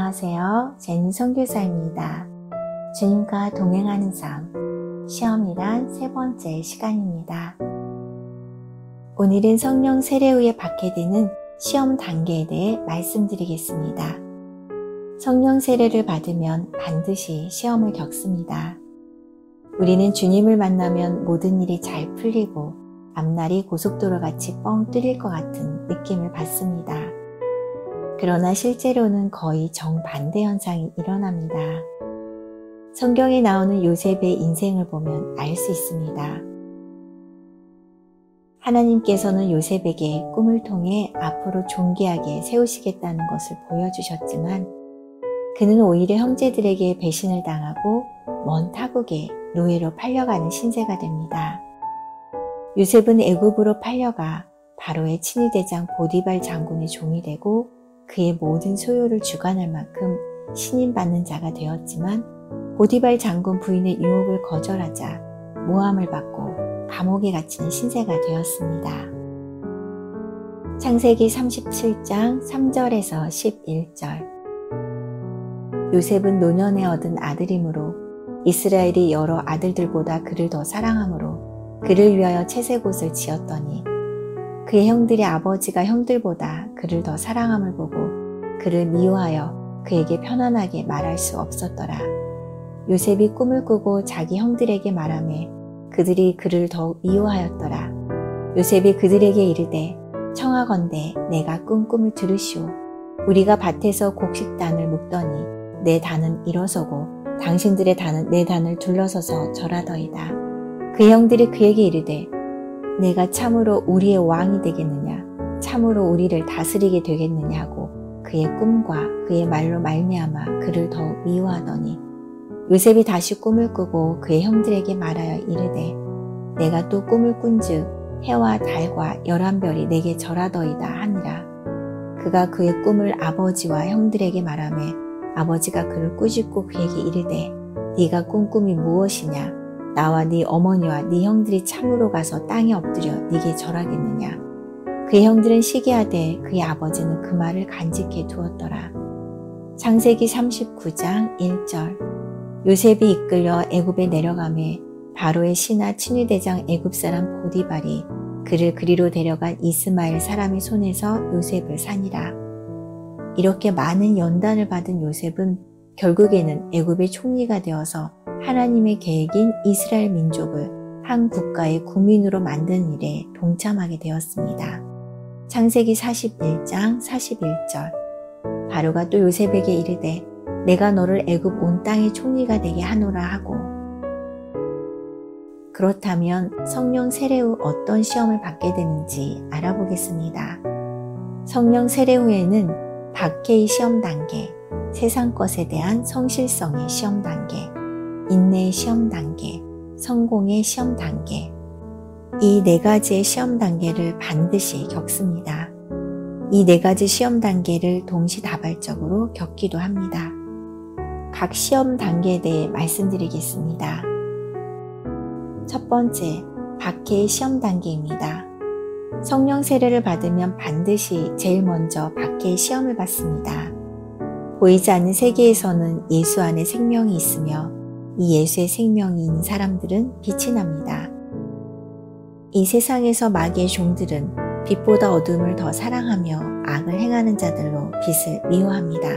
안녕하세요. 제니 선교사입니다. 주님과 동행하는 삶, 시험이란 세 번째 시간입니다. 오늘은 성령 세례 후에 받게 되는 시험 단계에 대해 말씀드리겠습니다. 성령 세례를 받으면 반드시 시험을 겪습니다. 우리는 주님을 만나면 모든 일이 잘 풀리고 앞날이 고속도로같이 뻥 뚫릴 것 같은 느낌을 받습니다. 그러나 실제로는 거의 정반대 현상이 일어납니다. 성경에 나오는 요셉의 인생을 보면 알 수 있습니다. 하나님께서는 요셉에게 꿈을 통해 앞으로 존귀하게 세우시겠다는 것을 보여주셨지만 그는 오히려 형제들에게 배신을 당하고 먼 타국에 노예로 팔려가는 신세가 됩니다. 요셉은 애굽으로 팔려가 바로의 친위대장 보디발 장군의 종이 되고 그의 모든 소유를 주관할 만큼 신임받는 자가 되었지만 보디발 장군 부인의 유혹을 거절하자 모함을 받고 감옥에 갇히는 신세가 되었습니다. 창세기 37장 3절에서 11절. 요셉은 노년에 얻은 아들이므로 이스라엘이 여러 아들들보다 그를 더 사랑하므로 그를 위하여 채색옷을 지었더니 그의 형들의 아버지가 형들보다 그를 더 사랑함을 보고 그를 미워하여 그에게 편안하게 말할 수 없었더라. 요셉이 꿈을 꾸고 자기 형들에게 말하매 그들이 그를 더욱 미워하였더라. 요셉이 그들에게 이르되 청하건대 내가 꾼 꿈을 들으시오. 우리가 밭에서 곡식단을 묶더니 내 단은 일어서고 당신들의 단은 내 단을 둘러서서 절하더이다. 그 형들이 그에게 이르되 내가 참으로 우리의 왕이 되겠느냐, 참으로 우리를 다스리게 되겠느냐 하고 그의 꿈과 그의 말로 말미암아 그를 더욱 미워하더니 요셉이 다시 꿈을 꾸고 그의 형들에게 말하여 이르되 내가 또 꿈을 꾼즉 해와 달과 11별이 내게 절하더이다 하니라. 그가 그의 꿈을 아버지와 형들에게 말하매 아버지가 그를 꾸짖고 그에게 이르되 네가 꾼 꿈이 무엇이냐? 나와 네 어머니와 네 형들이 참으로 가서 땅에 엎드려 네게 절하겠느냐? 그의 형들은 시기하되 그의 아버지는 그 말을 간직해 두었더라. 창세기 39장 1절. 요셉이 이끌려 애굽에 내려가매 바로의 신하 친위대장 애굽 사람 보디발이 그를 그리로 데려간 이스마엘 사람의 손에서 요셉을 산이라. 이렇게 많은 연단을 받은 요셉은 결국에는 애굽의 총리가 되어서 하나님의 계획인 이스라엘 민족을 한 국가의 국민으로 만드는 일에 동참하게 되었습니다. 창세기 41장 41절. 바로가 또 요셉에게 이르되 내가 너를 애굽 온 땅의 총리가 되게 하노라 하고. 그렇다면 성령 세례 후 어떤 시험을 받게 되는지 알아보겠습니다. 성령 세례 후에는 박해의 시험 단계, 세상 것에 대한 성실성의 시험 단계, 인내의 시험 단계, 성공의 시험 단계, 이 네 가지의 시험 단계를 반드시 겪습니다. 이 네 가지 시험 단계를 동시다발적으로 겪기도 합니다. 각 시험 단계에 대해 말씀드리겠습니다. 첫 번째, 박해의 시험 단계입니다. 성령 세례를 받으면 반드시 제일 먼저 박해의 시험을 받습니다. 보이지 않는 세계에서는 예수 안에 생명이 있으며 이 예수의 생명이 있는 사람들은 빛이 납니다. 이 세상에서 마귀의 종들은 빛보다 어둠을 더 사랑하며 악을 행하는 자들로 빛을 미워합니다.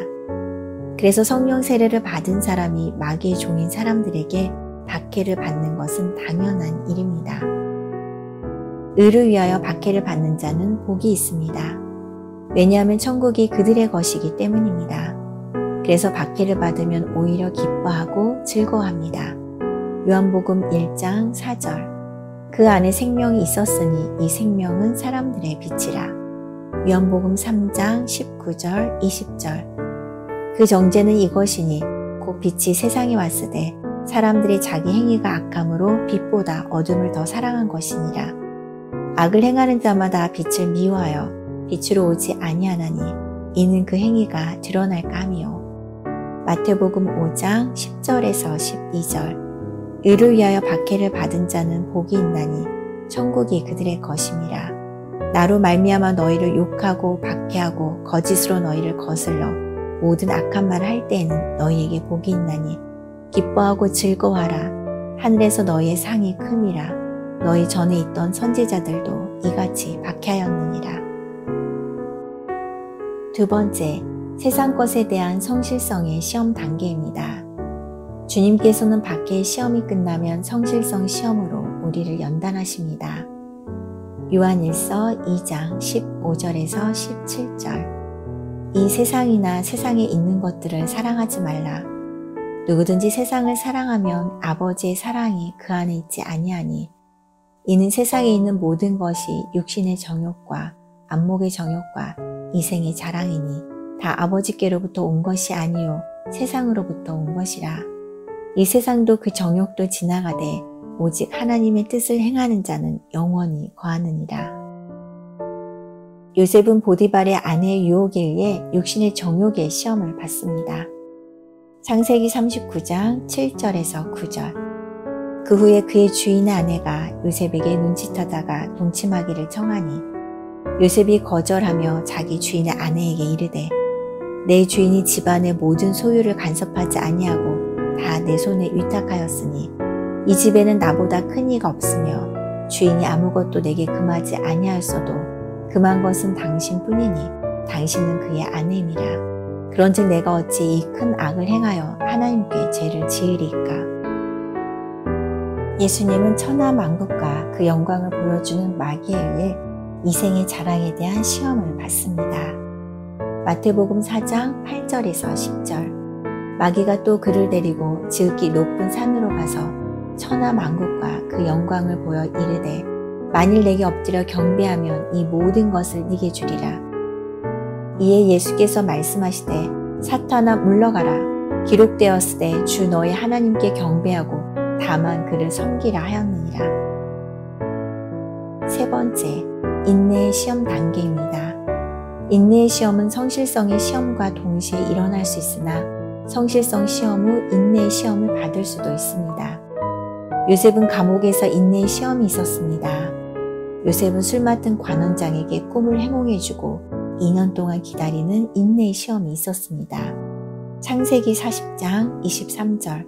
그래서 성령 세례를 받은 사람이 마귀의 종인 사람들에게 박해를 받는 것은 당연한 일입니다. 의를 위하여 박해를 받는 자는 복이 있습니다. 왜냐하면 천국이 그들의 것이기 때문입니다. 그래서 박해를 받으면 오히려 기뻐하고 즐거워합니다. 요한복음 1장 4절. 그 안에 생명이 있었으니 이 생명은 사람들의 빛이라. 요한복음 3장 19절 20절. 그 정죄는 이것이니 곧 빛이 세상에 왔으되 사람들이 자기 행위가 악함으로 빛보다 어둠을 더 사랑한 것이니라. 악을 행하는 자마다 빛을 미워하여 빛으로 오지 아니하나니 이는 그 행위가 드러날까 함이요. 마태복음 5장 10절에서 12절. 의를 위하여 박해를 받은 자는 복이 있나니 천국이 그들의 것임이라. 나로 말미암아 너희를 욕하고 박해하고 거짓으로 너희를 거슬러 모든 악한 말을 할 때에는 너희에게 복이 있나니 기뻐하고 즐거워하라. 하늘에서 너희의 상이 큼이라. 너희 전에 있던 선지자들도 이같이 박해하였느니라. 두 번째, 세상 것에 대한 성실성의 시험 단계입니다. 주님께서는 박해의 시험이 끝나면 성실성 시험으로 우리를 연단하십니다. 요한일서 2장 15절에서 17절. 이 세상이나 세상에 있는 것들을 사랑하지 말라. 누구든지 세상을 사랑하면 아버지의 사랑이 그 안에 있지 아니하니 이는 세상에 있는 모든 것이 육신의 정욕과 안목의 정욕과 이생의 자랑이니 다 아버지께로부터 온 것이 아니요 세상으로부터 온 것이라. 이 세상도 그 정욕도 지나가되 오직 하나님의 뜻을 행하는 자는 영원히 거하느니라. 요셉은 보디발의 아내의 유혹에 의해 육신의 정욕의 시험을 받습니다. 창세기 39장 7절에서 9절. 그 후에 그의 주인의 아내가 요셉에게 눈치타다가 동침하기를 청하니 요셉이 거절하며 자기 주인의 아내에게 이르되 내 주인이 집안의 모든 소유를 간섭하지 아니하고 다 내 손에 위탁하였으니 이 집에는 나보다 큰 이가 없으며 주인이 아무것도 내게 금하지 아니하였어도 금한 것은 당신뿐이니 당신은 그의 아내임이라. 그런즉 내가 어찌 이 큰 악을 행하여 하나님께 죄를 지으리까. 예수님은 천하만국과 그 영광을 보여주는 마귀에 의해 이생의 자랑에 대한 시험을 받습니다. 마태복음 4장 8절에서 10절. 마귀가 또 그를 데리고 지극히 높은 산으로 가서 천하만국과 그 영광을 보여 이르되 만일 내게 엎드려 경배하면 이 모든 것을 네게 주리라. 이에 예수께서 말씀하시되 사탄아 물러가라. 기록되었으되 주 너의 하나님께 경배하고 다만 그를 섬기라 하였느니라. 세 번째, 인내의 시험 단계입니다. 인내의 시험은 성실성의 시험과 동시에 일어날 수 있으나 성실성 시험 후 인내의 시험을 받을 수도 있습니다. 요셉은 감옥에서 인내의 시험이 있었습니다. 요셉은 술 맡은 관원장에게 꿈을 해몽해주고 2년 동안 기다리는 인내의 시험이 있었습니다. 창세기 40장 23절.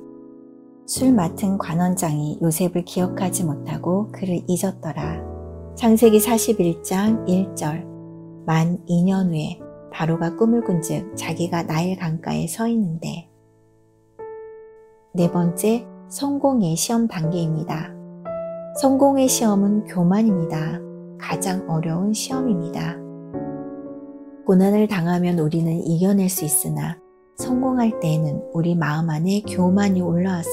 술 맡은 관원장이 요셉을 기억하지 못하고 그를 잊었더라. 창세기 41장 1절. 만 2년 후에 바로가 꿈을 꾼즉 자기가 나일 강가에 서 있는데. 네 번째, 성공의 시험 단계입니다. 성공의 시험은 교만입니다. 가장 어려운 시험입니다. 고난을 당하면 우리는 이겨낼 수 있으나 성공할 때에는 우리 마음 안에 교만이 올라와서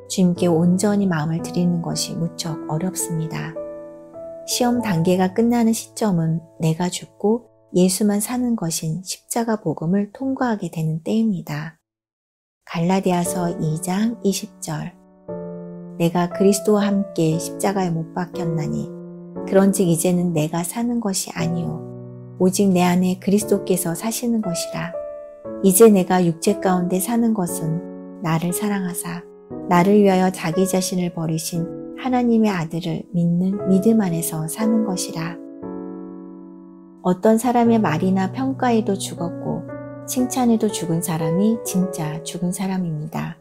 주님께 온전히 마음을 드리는 것이 무척 어렵습니다. 시험 단계가 끝나는 시점은 내가 죽고 예수만 사는 것인 십자가 복음을 통과하게 되는 때입니다. 갈라디아서 2장 20절. 내가 그리스도와 함께 십자가에 못 박혔나니 그런즉 이제는 내가 사는 것이 아니요 오직 내 안에 그리스도께서 사시는 것이라. 이제 내가 육체 가운데 사는 것은 나를 사랑하사 나를 위하여 자기 자신을 버리신 하나님의 아들을 믿는 믿음 안에서 사는 것이라. 어떤 사람의 말이나 평가에도 죽었고 칭찬에도 죽은 사람이 진짜 죽은 사람입니다.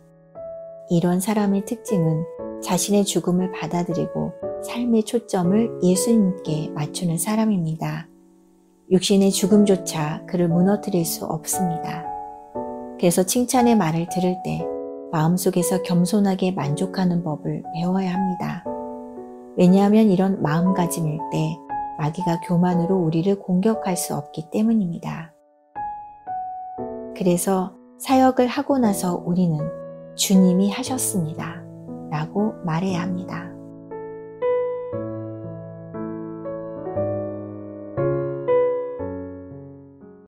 이런 사람의 특징은 자신의 죽음을 받아들이고 삶의 초점을 예수님께 맞추는 사람입니다. 육신의 죽음조차 그를 무너뜨릴 수 없습니다. 그래서 칭찬의 말을 들을 때 마음속에서 겸손하게 만족하는 법을 배워야 합니다. 왜냐하면 이런 마음가짐일 때 마귀가 교만으로 우리를 공격할 수 없기 때문입니다. 그래서 사역을 하고 나서 우리는 주님이 하셨습니다 라고 말해야 합니다.